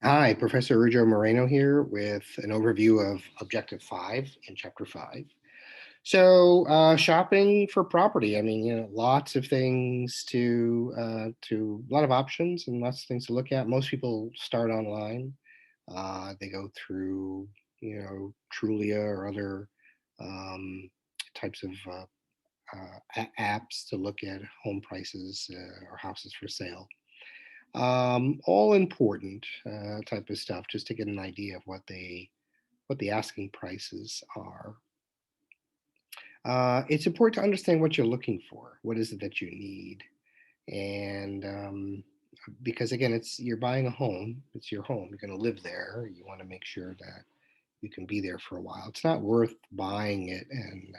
Hi, Professor Rujo Moreno here with an overview of Objective 5 in Chapter 5. Shopping for property. I mean, lots of things a lot of options and lots of things to look at. Most people start online. They go through, Trulia or other um, types of apps to look at home prices or houses for sale. All important type of stuff, just to get an idea of what the asking prices are. It's important to understand what you're looking for. What is it that you need? And because again, you're buying a home. It's your home. You're going to live there. You want to make sure that you can be there for a while. It's not worth buying it and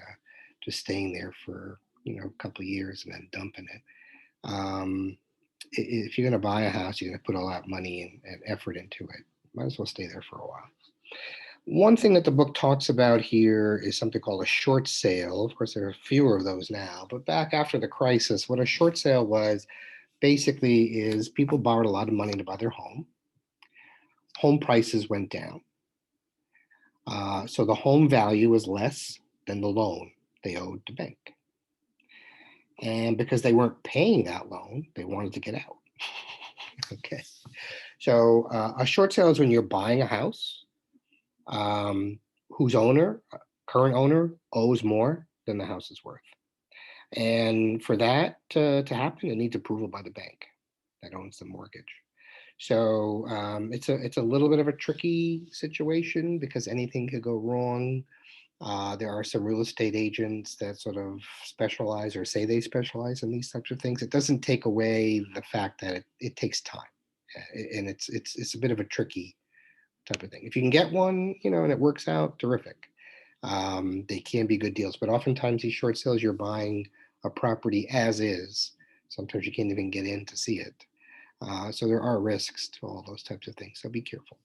just staying there for a couple of years and then dumping it. Um, if you're going to buy a house, you're going to put all that money and effort into it. Might as well stay there for a while. One thing that the book talks about here is something called a short sale. Of course, there are fewer of those now, but back after the crisis, what a short sale was basically is people borrowed a lot of money to buy their home. Home prices went down. So the home value was less than the loan they owed the bank. And because they weren't paying that loan, they wanted to get out. Okay. So a short sale is when you're buying a house whose current owner, owes more than the house is worth. And for that to happen, it needs approval by the bank that owns the mortgage. So it's a little bit of a tricky situation because anything could go wrong. There are some real estate agents that sort of specialize or say they specialize in these types of things. It doesn't take away the fact that it takes time, and it's a bit of a tricky type of thing. If you can get one, and it works out, terrific. They can be good deals, but oftentimes these short sales, you're buying a property as is. Sometimes you can't even get in to see it. So there are risks to all those types of things. So be careful.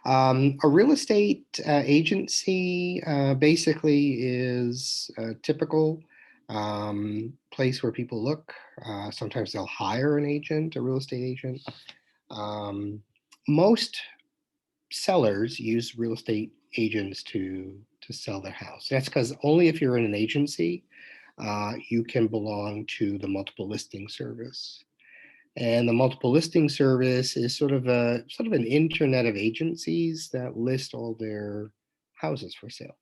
A real estate agency basically is a typical place where people look. Sometimes they'll hire an agent, a real estate agent. Um, Most sellers use real estate agents to sell their house. That's because only if you're in an agency, you can belong to the multiple listing service. And the multiple listing service is sort of an internet of agencies that list all their houses for sale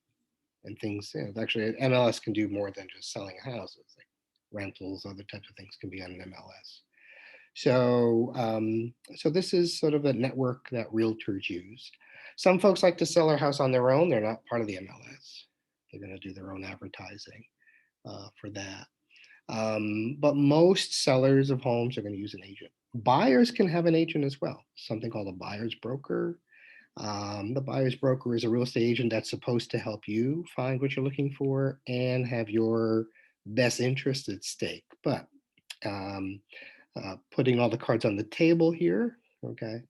and things. Actually, MLS can do more than just selling houses. Like rentals, other types of things can be on an MLS. So this is sort of a network that realtors use. Some folks like to sell their house on their own. They're not part of the MLS. They're going to do their own advertising for that. But most sellers of homes are going to use an agent. Buyers can have an agent as well, something called a buyer's broker. The buyer's broker is a real estate agent that's supposed to help you find what you're looking for and have your best interest at stake. But um, putting all the cards on the table here, okay?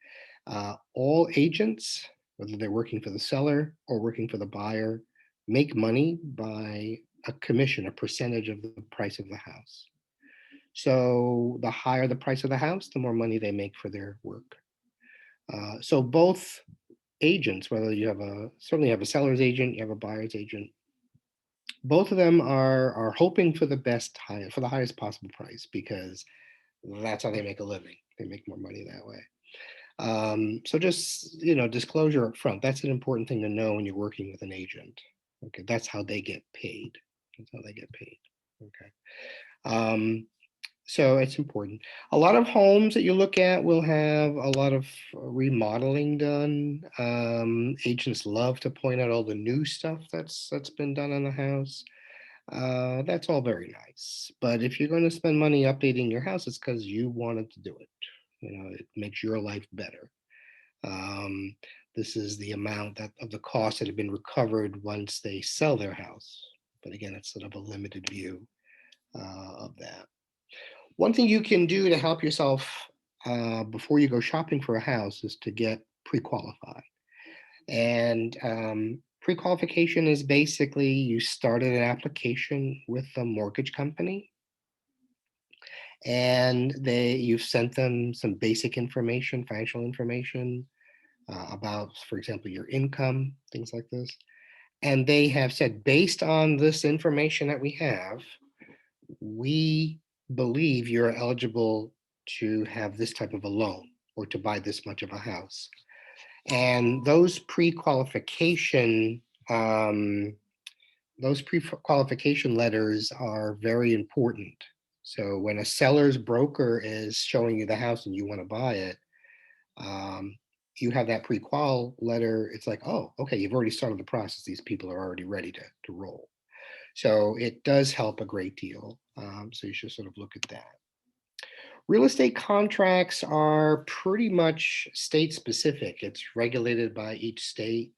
All agents, whether they're working for the seller or working for the buyer, make money by a commission, a percentage of the price of the house. So the higher the price of the house, the more money they make for their work. So both agents, whether you certainly have a seller's agent, you have a buyer's agent, both of them are hoping for for the highest possible price because that's how they make a living. They make more money that way. So just disclosure up front. That's an important thing to know when you're working with an agent. Okay, that's how they get paid. That's how they get paid. Okay. Um, so it's important. A lot of homes that you look at will have a lot of remodeling done. Agents love to point out all the new stuff that's been done on the house. That's all very nice. But if you're going to spend money updating your house, it's because you wanted to do it. It makes your life better. Um, this is the amount of the cost that have been recovered once they sell their house. But again, it's sort of a limited view of that. One thing you can do to help yourself before you go shopping for a house is to get pre-qualified. And pre-qualification is basically you started an application with a mortgage company and you've sent them some basic information, financial information about, for example, your income, things like this. And they have said, based on this information that we have, we believe you're eligible to have this type of a loan or to buy this much of a house. And um, those pre-qualification letters are very important. So when a seller's broker is showing you the house and you want to buy it, um, you have that pre-qual letter. It's like, oh, okay, you've already started the process. These people are already ready to roll. So it does help a great deal. So you should sort of look at that. Real estate contracts are pretty much state specific. It's regulated by each state.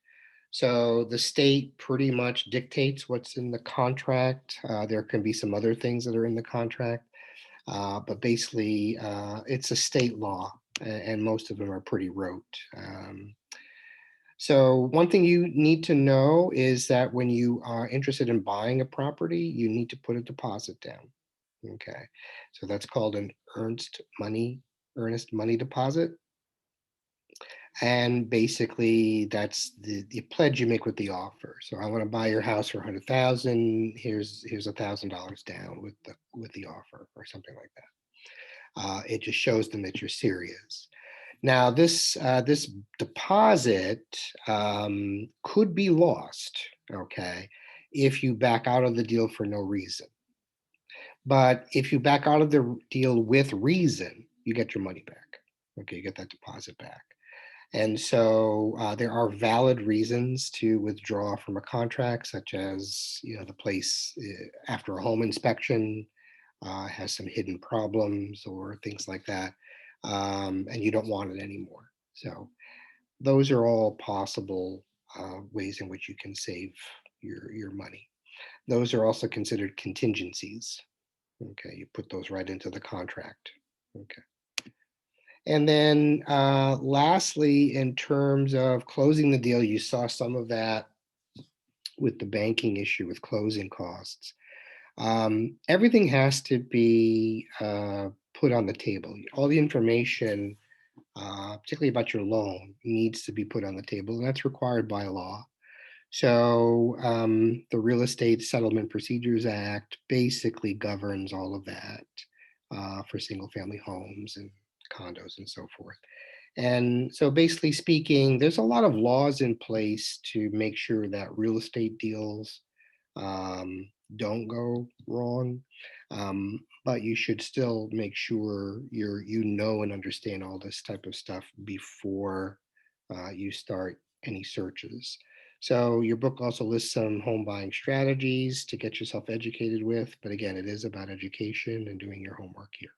So the state pretty much dictates what's in the contract. There can be some other things that are in the contract, but basically it's a state law, and most of them are pretty rote. So one thing you need to know is that when you are interested in buying a property, you need to put a deposit down. Okay, so that's called an earnest money deposit. And basically that's the pledge you make with the offer. So I want to buy your house for 100,000. Here's $1,000 down with the offer or something like that. It just shows them that you're serious. Now this deposit could be lost. Okay, if you back out of the deal for no reason. But if you back out of the deal with reason, you get your money back. Okay, you get that deposit back. And so there are valid reasons to withdraw from a contract, such as the place after a home inspection has some hidden problems or things like that, and you don't want it anymore. So those are all possible ways in which you can save your money. Those are also considered contingencies. Okay, you put those right into the contract. Okay. And then lastly, in terms of closing the deal, you saw some of that with the banking issue with closing costs. Everything has to be put on the table. All the information, particularly about your loan, needs to be put on the table, and that's required by law. So the Real Estate Settlement Procedures Act basically governs all of that for single family homes and condos and so forth. And so, basically speaking, there's a lot of laws in place to make sure that real estate deals don't go wrong. But you should still make sure you know and understand all this type of stuff before you start any searches. So your book also lists some home buying strategies to get yourself educated with. But again, it is about education and doing your homework here.